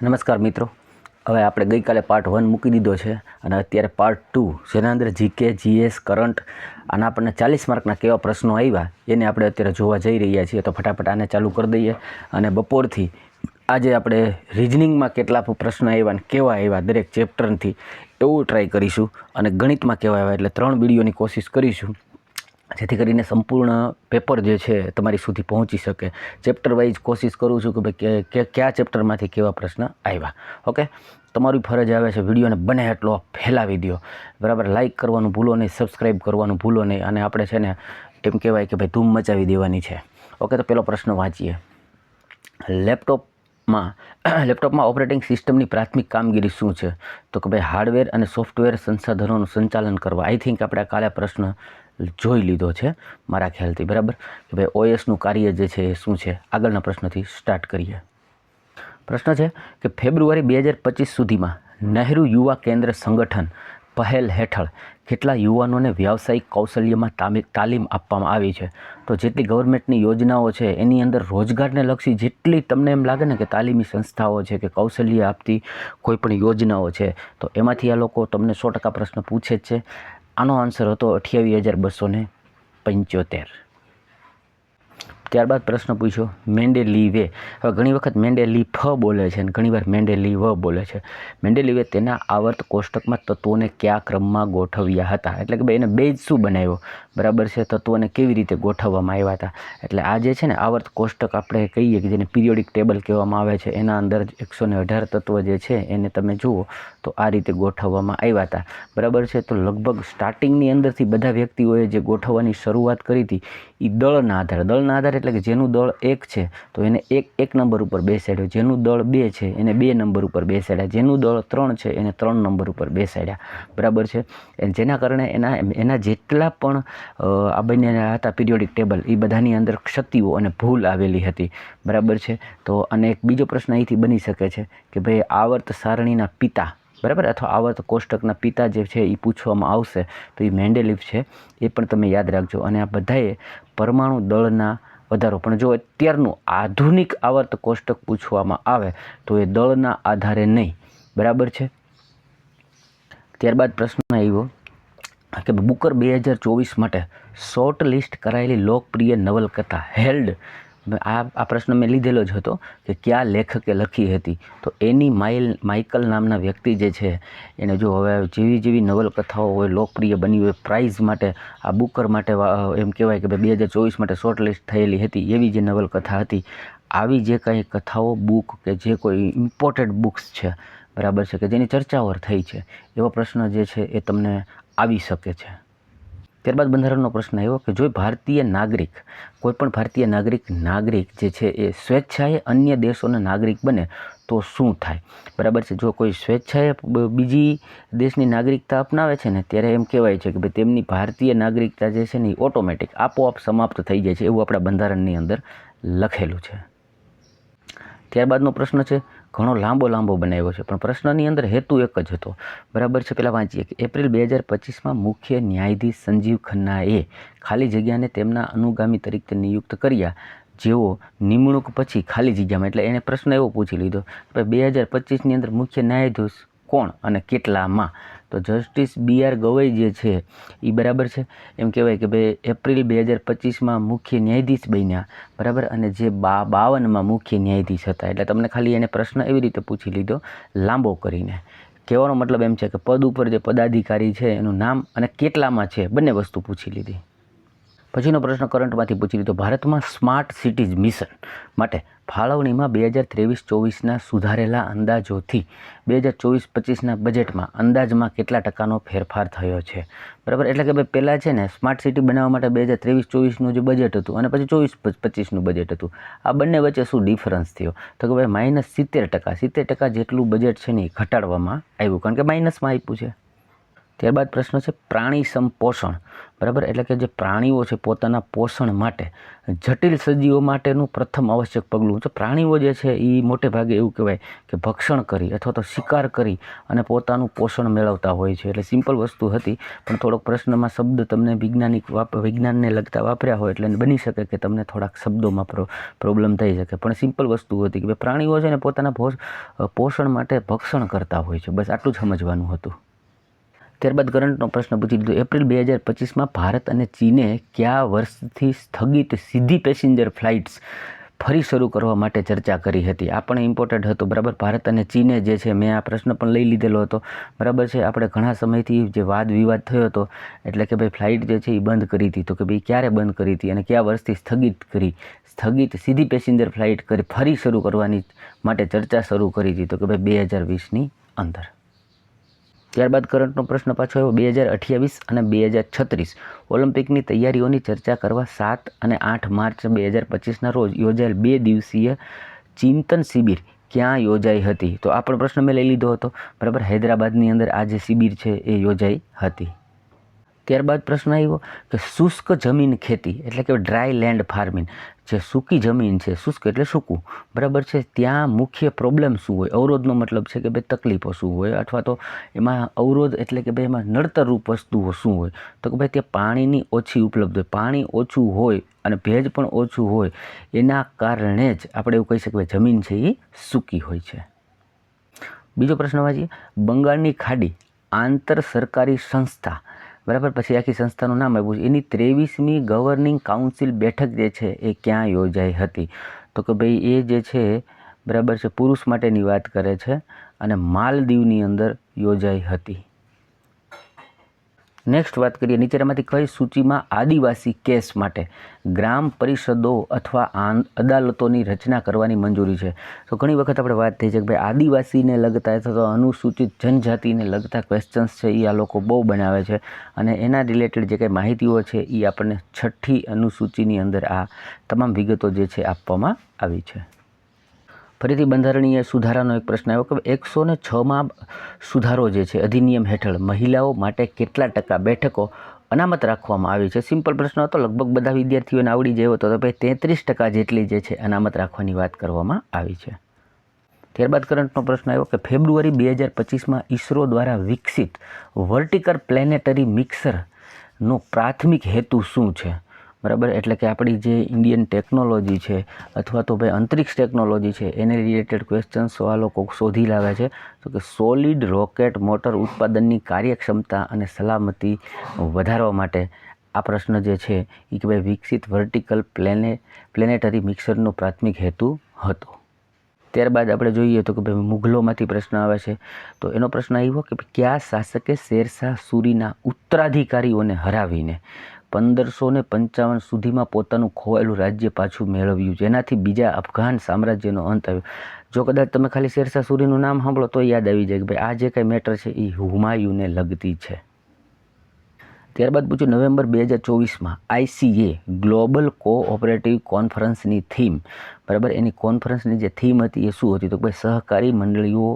નમસ્કાર મિત્રો, હવે આપણે ગઈકાલે પાર્ટ 1 મૂકી દીધો છે અને અત્યારે પાર્ટ 2 જેના અંદર જીકે, જીએસ, કરંટ અને આપણને 40 માર્કના કેવા પ્રશ્નો આવ્યા એને આપણે અત્યારે જોવા જઈ રહ્યા છીએ. તો ફટાફટ આને ચાલુ કરી દઈએ અને બપોરથી આજે આપણે રિઝનિંગમાં કેટલા પ્રશ્નો આવ્યા અને કેવા આવ્યા દરેક ચેપ્ટરથી એવું ટ્રાય કરીશું અને ગણિતમાં કેવા આવ્યા એટલે 3 વિડીયોની કોશિશ કરીશું જેથી કરીને સંપૂર્ણ પેપર જે છે તમારી સુધી પહોંચી શકે. ચેપ્ટર વાઇઝ કોશિશ કરું છું કે ભાઈ કયા ચેપ્ટરમાંથી કેવા પ્રશ્ન આવ્યા. ઓકે, તમારી ફરજ આવે છે વિડીયોને બને એટલો ફેલાવી દો, બરાબર. લાઇક કરવાનું ભૂલો નહીં, સબસ્ક્રાઈબ કરવાનું ભૂલો નહીં અને આપણે છે ને એમ કહેવાય કે ભાઈ ધૂમ મચાવી દેવાની છે. ઓકે, તો પહેલો પ્રશ્ન વાંચીએ. લેપટોપમાં ઓપરેટિંગ સિસ્ટમની પ્રાથમિક કામગીરી શું છે? તો કે ભાઈ હાર્ડવેર અને સોફ્ટવેર સંસાધનોનું સંચાલન કરવા. આઈ થિંક આપણે કાલે પ્રશ્ન જોઈ લીધો છે મારા ખ્યાલથી, બરાબર, કે ભાઈ ઓએસનું કાર્ય જે છે એ શું છે. આગળના પ્રશ્નથી સ્ટાર્ટ કરીએ. પ્રશ્ન છે કે ફેબ્રુઆરી 2025 સુધીમાં નહેરુ યુવા કેન્દ્ર સંગઠન પહેલ હેઠળ કેટલા યુવાનોને વ્યાવસાયિક કૌશલ્યમાં તાલીમ આપવામાં આવી છે? તો જેટલી ગવર્મેન્ટની યોજનાઓ છે એની અંદર રોજગારને લક્ષી જેટલી તમને એમ લાગે ને કે તાલીમી સંસ્થાઓ છે કે કૌશલ્ય આપતી કોઈ પણ યોજનાઓ છે તો એમાંથી આ લોકો તમને 100% પ્રશ્ન પૂછે જ છે. આનો આન્સર હતો 28,275. ત્યારબાદ પ્રશ્ન પૂછ્યો મેન્ડેલીવે. હવે ઘણી વખત મેન્ડેલીફ બોલે છે અને ઘણીવાર મેન્ડેલીવ બોલે છે. મેન્ડેલીવે તેના આવર્ત કોષ્ટકમાં તત્વોને કયા ક્રમમાં ગોઠવ્યા હતા? એટલે કે ભાઈ એને બેઝ શું બનાવ્યો, બરાબર છે, તત્વોને કેવી રીતે ગોઠવવામાં આવ્યા હતા. એટલે આ જે છે ને આવર્ત કોષ્ટક આપણે કહીએ કે જેને પિરિયોડિક ટેબલ કહેવામાં આવે છે એના અંદર 118 તત્વ જે છે એને તમે જુઓ તો આ રીતે ગોઠવવામાં આવ્યા હતા, બરાબર છે. તો લગભગ સ્ટાર્ટિંગની અંદરથી બધા વ્યક્તિઓએ જે ગોઠવવાની શરૂઆત કરી હતી એ દળના આધારે એટલે કે જેનું દળ 1 છે તો એને 1 નંબર ઉપર બેસાડ્યો, જેનું દળ 2 છે એને 2 નંબર ઉપર બેસાડ્યા, જેનું દળ 3 છે એને 3 નંબર ઉપર બેસાડ્યા, બરાબર છે. જેના કારણે એના જેટલા પણ આ બંને હતા પિરિયોડિક ટેબલ એ બધાની અંદર ક્ષતિઓ અને ભૂલ આવેલી હતી, બરાબર છે. તો અને એક બીજો પ્રશ્ન અહીંથી બની શકે છે કે ભાઈ આવર્ત સારણીના પિતા, બરાબર, અથવા આવર્ત કોષ્ટકના પિતા જે છે એ પૂછવામાં આવશે તો એ મેન્ડેલીવ છે, એ પણ તમે યાદ રાખજો. અને આ બધાએ પરમાણુ દળના વધારો, પણ જો અત્યારનું આધુનિક આવર્ત કોષ્ટક પૂછવામાં આવે તો એ દળના આધારે નહીં, બરાબર છે. ત્યારબાદ પ્રશ્ન આવ્યો કે બુકર 2024 માટે શોર્ટ લિસ્ટ કરાયેલી લોકપ્રિય નવલકથા હેલ્ડ. આ પ્રશ્ન મેં લીધેલો જ હતો કે કયા લેખકે લખી હતી? તો એની માઇકલ નામના વ્યક્તિ જે છે એને જો હવે જેવી નવલકથાઓ હોય લોકપ્રિય બની હોય પ્રાઇઝ માટે આ બુકર માટે એમ કહેવાય કે ભાઈ 2024 માટે શોર્ટ લિસ્ટ થયેલી હતી એવી જે નવલકથા હતી, આવી જે કંઈ કથાઓ બુક કે જે કોઈ ઇમ્પોર્ટેડ બુક્સ છે, બરાબર છે, કે જેની ચર્ચાઓ થઈ છે એવો પ્રશ્ન જે છે એ તમને આવી શકે છે. ત્યારબાદ બંધારણનો પ્રશ્ન આવ્યો કે જો ભારતીય નાગરિક કોઈપણ ભારતીય નાગરિક જે છે એ સ્વેચ્છાએ અન્ય દેશોના નાગરિક બને તો શું થાય? બરાબર છે. જો કોઈ સ્વેચ્છાએ બીજી દેશની નાગરિકતા અપનાવે છે ને ત્યારે એમ કહેવાય છે કે ભાઈ તેમની ભારતીય નાગરિકતા જે છે ને એ ઓટોમેટિક આપોઆપ સમાપ્ત થઈ જાય છે, એવું આપણા બંધારણની અંદર લખેલું છે. ત્યારબાદનો પ્રશ્ન છે, ઘણો લાંબો બનાવ્યો છે પણ પ્રશ્નની અંદર હેતુ એક જ હતો, બરાબર છે. પહેલાં વાંચીએ કે એપ્રિલ 2025માં મુખ્ય ન્યાયાધીશ સંજીવ ખન્નાએ ખાલી જગ્યાને તેમના અનુગામી તરીકે નિયુક્ત કર્યા જેઓ નિમણૂક પછી ખાલી જગ્યામાં, એટલે એને પ્રશ્ન એવો પૂછી લીધો કે 2025ની અંદર મુખ્ય ન્યાયાધીશ કોણ અને કેટલામાં? તો જસ્ટિસ BR ગવઈ જે છે એ, બરાબર છે, એમ કહેવાય કે ભાઈ એપ્રિલ 2025માં મુખ્ય ન્યાયાધીશ બન્યા, બરાબર, અને જે 52માં મુખ્ય ન્યાયાધીશ હતા. એટલે તમને ખાલી એને પ્રશ્ન એવી રીતે પૂછી લીધો લાંબો કરીને. કહેવાનો મતલબ એમ છે કે પદ ઉપર જે પદાધિકારી છે એનું નામ અને કેટલામાં છે બંને વસ્તુ પૂછી લીધી. પછીનો પ્રશ્ન કરંટમાંથી પૂછી લીધો. ભારતમાં સ્માર્ટ સિટીઝ મિશન માટે ફાળવણીમાં 2023-24ના સુધારેલા અંદાજોથી 2024-25ના બજેટમાં અંદાજમાં કેટલા ટકાનો ફેરફાર થયો છે? બરાબર, એટલે કે ભાઈ પહેલાં છે ને સ્માર્ટ સિટી બનાવવા માટે 2023-24નું જે બજેટ હતું અને પછી 24-25નું બજેટ હતું, આ બંને વચ્ચે શું ડિફરન્સ થયો? તો કે ભાઈ -70%, 70% જેટલું બજેટ છે ને એ ઘટાડવામાં આવ્યું કારણ કે માઇનસમાં આપ્યું છે. ત્યારબાદ પ્રશ્ન છે પ્રાણી સંપોષણ, બરાબર, એટલે કે જે પ્રાણીઓ છે પોતાના પોષણ માટે જટિલ સજીવો માટેનું પ્રથમ આવશ્યક પગલું છે. પ્રાણીઓ જે છે એ મોટે ભાગે એવું કહેવાય કે ભક્ષણ કરી અથવા તો શિકાર કરી અને પોતાનું પોષણ મેળવતા હોય છે. એટલે સિમ્પલ વસ્તુ હતી, પણ થોડોક પ્રશ્નમાં શબ્દ તમને વિજ્ઞાનને લગતા વાપર્યા હોય એટલે બની શકે કે તમને થોડાક શબ્દોમાં પ્રોબ્લેમ થઈ શકે, પણ સિમ્પલ વસ્તુ હતી કે પ્રાણીઓ છે ને પોતાના પોષણ માટે ભક્ષણ કરતા હોય છે. બસ આટલું જ સમજવાનું હતું. ત્યારબાદ કરંટનો પ્રશ્ન પૂછી લીધો. એપ્રિલ 2025માં ભારત અને ચીને કયા વર્ષથી સ્થગિત સીધી પેસેન્જર ફ્લાઇટ્સ ફરી શરૂ કરવા માટે ચર્ચા કરી હતી? આ પણ ઇમ્પોર્ટન્ટ હતું, બરાબર. ભારત અને ચીને જે છે, મેં આ પ્રશ્ન પણ લઈ લીધેલો હતો, બરાબર છે. આપણે ઘણા સમયથી જે વાદ વિવાદ થયો હતો, એટલે કે ભાઈ ફ્લાઇટ જે છે એ બંધ કરી હતી, તો કે ભાઈ ક્યારે બંધ કરી હતી અને કયા વર્ષથી સ્થગિત સીધી પેસેન્જર ફ્લાઇટ ફરી શરૂ કરવાની માટે ચર્ચા શરૂ કરી હતી, તો કે ભાઈ 2020ની અંદર. ત્યારબાદ કરંટનો પ્રશ્ન પાછો આવ્યો. 2028 અને 2036 ઓલિમ્પિકની તૈયારીઓની ચર્ચા કરવા 7 અને 8 માર્ચ 2025ના રોજ યોજાયેલ 2 દિવસીય ચિંતન શિબિર ક્યાં યોજાઈ હતી? તો આ પણ પ્રશ્ન મેં લઈ લીધો હતો, બરાબર. હૈદરાબાદની અંદર આ જે શિબિર છે એ યોજાઈ હતી. ત્યારબાદ પ્રશ્ન આવ્યો કે શુષ્ક જમીન ખેતી એટલે કે ડ્રાય લેન્ડ ફાર્મિંગ, જે સૂકી જમીન છે, શુષ્ક એટલે સૂકું, બરાબર છે, ત્યાં મુખ્ય પ્રોબ્લેમ શું હોય? અવરોધનો મતલબ છે કે ભાઈ તકલીફો શું હોય, અથવા તો એમાં અવરોધ એટલે કે ભાઈ એમાં નડતરરૂપ વસ્તુઓ શું હોય? તો કે ભાઈ ત્યાં પાણીની ઓછી ઉપલબ્ધ હોય, પાણી ઓછું હોય અને ભેજ પણ ઓછું હોય, એના કારણે જ આપણે એવું કહી શકીએ જમીન છે એ સૂકી હોય છે. બીજો પ્રશ્ન વાંચીએ. બંગાળની ખાડી આંતર સરકારી સંસ્થા, બરાબર, પછી આખી સંસ્થાનું નામ આપ્યું છે, એની 23મી ગવર્નિંગ કાઉન્સિલ બેઠક જે છે એ ક્યાં યોજાઈ હતી? તો કે ભાઈ એ જે છે, બરાબર છે, પુરુષ માટેની વાત કરે છે અને માલદીવની અંદર યોજાઈ હતી. નેક્સ્ટ વાત કરીએ. નીચેનામાંથી કઈ સૂચિમાં આદિવાસી કેસ માટે ગ્રામ પરિષદો અથવા અદાલતોની રચના કરવાની મંજૂરી છે? તો ઘણી વખત આપણે વાત થઈ છે કે ભાઈ આદિવાસીને લગતા અથવા તો અનુસૂચિત જનજાતિને લગતા ક્વેશ્ચન્સ છે એ આ લોકો બહુ બનાવે છે, અને એના રિલેટેડ જે કંઈ માહિતીઓ છે એ આપણને 6ઠ્ઠી અનુસૂચિની અંદર આ તમામ વિગતો જે છે આપવામાં આવી છે. ફરીથી બંધારણીય સુધારાનો એક પ્રશ્ન આવ્યો કે 106માં સુધારો જે છે અધિનિયમ હેઠળ મહિલાઓ માટે કેટલા ટકા બેઠકો અનામત રાખવામાં આવી છે? સિમ્પલ પ્રશ્ન હતો, લગભગ બધા વિદ્યાર્થીઓને આવડી જાય તો ભાઈ 33% જેટલી જે છે અનામત રાખવાની વાત કરવામાં આવી છે. ત્યારબાદ કરંટનો પ્રશ્ન આવ્યો કે ફેબ્રુઆરી 2025માં ઇસરો દ્વારા વિકસિત વર્ટિકલ પ્લેનેટરી મિક્સરનો પ્રાથમિક હેતુ શું છે? બરાબર, એટલે કે આપણી જે ઇન્ડિયન ટેકનોલોજી છે અથવા તો ભાઈ અંતરિક્ષ ટેકનોલોજી છે એને રિલેટેડ ક્વેશ્ચન્સ આ લોકો શોધી લાવે છે. તો કે સોલિડ રોકેટ મોટર ઉત્પાદનની કાર્યક્ષમતા અને સલામતી વધારવા માટે આ પ્રશ્ન જે છે એ કે ભાઈ વિકસિત વર્ટિકલ પ્લેનેટરી મિક્સરનો પ્રાથમિક હેતુ હતો. ત્યારબાદ આપણે જોઈએ તો કે ભાઈ મુઘલોમાંથી પ્રશ્ન આવે છે. તો એનો પ્રશ્ન આવ્યો કે કયા શાસકે શેરશાહ સૂરીના ઉત્તરાધિકારીઓને હરાવીને 1555 સુધીમાં પોતાનું ખોવાયેલું રાજ્ય પાછું મેળવ્યું, જેનાથી બીજા અફઘાન સામ્રાજ્યનો અંત આવ્યો? જો કદાચ તમે ખાલી શેરશાહ સૂરીનું નામ સાંભળો તો યાદ આવી જાય કે ભાઈ આ જે કંઈ મેટર છે એ હુમાયુને લગતી છે. ત્યારબાદ પૂછ્યું નવેમ્બર 2024માં ICA ગ્લોબલ કોઓપરેટિવ કોન્ફરન્સની થીમ, બરાબર, એની કોન્ફરન્સની જે થીમ હતી એ શું હતી? તો ભાઈ સહકારી મંડળીઓ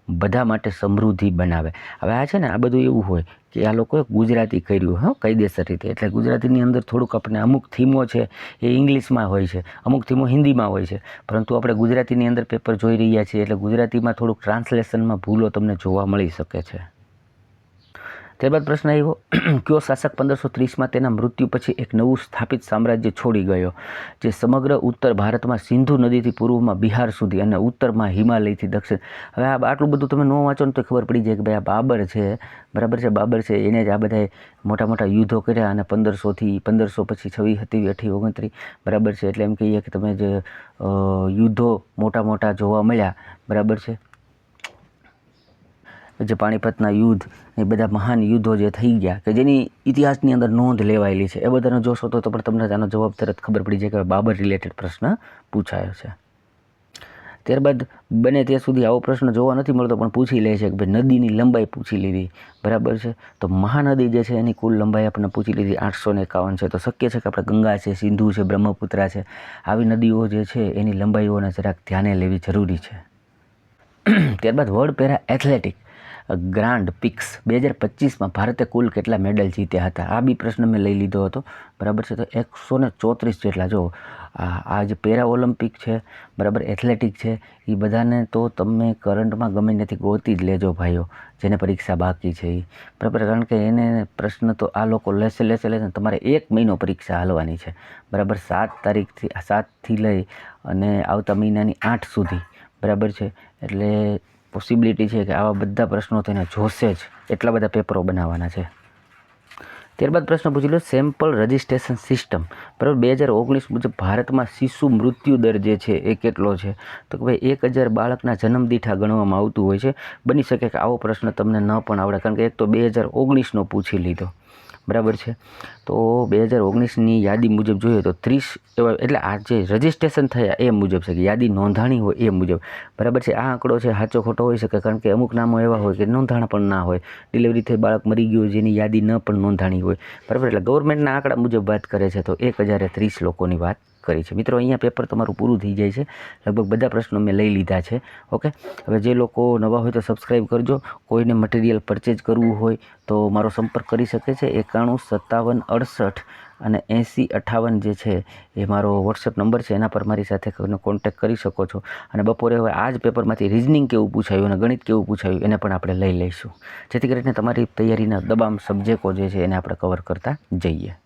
બધા માટે સમૃદ્ધિ બનાવે. હવે આ છે ને, આ બધું એવું હોય કે આ લોકોએ ગુજરાતી કર્યું, હા, કાયદેસર રીતે, એટલે ગુજરાતીની અંદર થોડુંક આપણે અમુક થીમો છે એ ઇંગ્લિશમાં હોય છે, અમુક થીમો હિન્દીમાં હોય છે, પરંતુ આપણે ગુજરાતીની અંદર પેપર જોઈ રહ્યા છીએ એટલે ગુજરાતીમાં થોડુંક ટ્રાન્સલેશનમાં ભૂલો તમને જોવા મળી શકે છે. ત્યારબાદ પ્રશ્ન આવ્યો કયો શાસક 1530માં તેના મૃત્યુ પછી એક નવું સ્થાપિત સામ્રાજ્ય છોડી ગયો જે સમગ્ર ઉત્તર ભારતમાં સિંધુ નદીથી પૂર્વમાં બિહાર સુધી અને ઉત્તરમાં હિમાલયથી દક્ષિણ? હવે આટલું બધું તમે ન વાંચો ને તો ખબર પડી જાય કે ભાઈ આ બાબર છે, બરાબર છે, બાબર છે, એને જ આ બધા મોટા મોટા યુદ્ધો કર્યા અને 1500 પછી 26, 27, 28, 29, બરાબર છે, એટલે એમ કહીએ કે તમે જે યુદ્ધો મોટા મોટા જોવા મળ્યા, બરાબર છે, જે પાણીપતના યુદ્ધ એ બધા મહાન યુદ્ધો જે થઈ ગયા કે જેની ઇતિહાસની અંદર નોંધ લેવાયેલી છે, એ બધાને જોશો તો પણ તમને આનો જવાબ તરત ખબર પડી જાય કે બાબર રિલેટેડ પ્રશ્ન પૂછાયો છે. ત્યારબાદ બને ત્યાં સુધી આવો પ્રશ્ન જોવા નથી મળતો પણ પૂછી લે છે કે ભાઈ નદીની લંબાઈ પૂછી લીધી, બરાબર છે, તો મહાનદી જે છે એની કુલ લંબાઈ આપણને પૂછી લીધી 851 છે. તો શક્ય છે કે આપણે ગંગા છે, સિંધુ છે, બ્રહ્મપુત્રા છે, આવી નદીઓ જે છે એની લંબાઈઓને જરાક ધ્યાને લેવી જરૂરી છે. ત્યારબાદ World Para Athletic Grand Prix 2025માં ભારતે કુલ કેટલા મેડલ જીત્યા હતા, આ બી પ્રશ્ન મેં લઈ લીધો હતો, બરાબર છે. તો 134 જેટલા. જો આ જે પેરા ઓલિમ્પિક છે, બરાબર, એથ્લેટિક છે, એ બધાને તો તમે કરંટમાં ગમે નથી ગોતી જ લેજો ભાઈઓ, જેને પરીક્ષા બાકી છે એ, બરાબર. કારણ કે એને પ્રશ્ન તો આ લોકો લેશે તમારે 1 મહિનો પરીક્ષા હાલવાની છે, બરાબર. 7 લઈ અને આવતા મહિનાની 8 સુધી, બરાબર છે. એટલે પોસિબિલિટી છે કે આવા બધા પ્રશ્નો તેને જોશે જ, એટલા બધા પેપરો બનાવવાના છે. ત્યારબાદ પ્રશ્ન પૂછી લો, સેમ્પલ રજિસ્ટ્રેશન સિસ્ટમ, બરાબર, 2019 મુજબ ભારતમાં શિશુ મૃત્યુ દર જે છે એ કેટલો છે? તો કે ભાઈ 1000 બાળકના જન્મ દીઠા ગણવામાં આવતું હોય છે. બની શકે કે આવો પ્રશ્ન તમને ન પણ આવડે, કારણ કે એક તો 2019નો પૂછી લીધો, બરાબર છે. તો 2019ની યાદી મુજબ જોઈએ તો 30 એવા, એટલે આ જે રજિસ્ટ્રેશન થયા એ મુજબ છે, કે યાદી નોંધાણી હોય એ મુજબ, બરાબર છે. આ આંકડો છે સાચો ખોટો હોઈ શકે, કારણ કે અમુક નામો એવા હોય કે નોંધાણા પણ ના હોય, ડિલિવરી થઈ બાળક મરી ગયું જેની યાદી ન પણ નોંધાણી હોય, બરાબર. એટલે ગવર્મેન્ટના આંકડા મુજબ વાત કરે છે, તો 1030 લોકોની વાત કરી છે. મિત્રો, અહીંયા પેપર તમારું પૂરું થઈ જાય છે, લગભગ બધા પ્રશ્નો મેં લઈ લીધા છે. ઓકે, હવે જે લોકો નવા હોય તો સબસ્ક્રાઈબ કરજો. કોઈને મટીરિયલ પરચેજ કરવું હોય તો મારો સંપર્ક કરી શકે છે. 91 57 68 અને 80 58 જે છે એ મારો વોટ્સએપ નંબર છે, એના પર મારી સાથે કોન્ટેક્ટ કરી શકો છો. અને બપોરે હવે આ જ પેપરમાંથી રિઝનિંગ કેવું પૂછાયું અને ગણિત કેવું પૂછાયું એને પણ આપણે લઈ લઈશું, જેથી કરીને તમારી તૈયારીના તમામ સબ્જેક્ટો જે છે એને આપણે કવર કરતા જઈએ.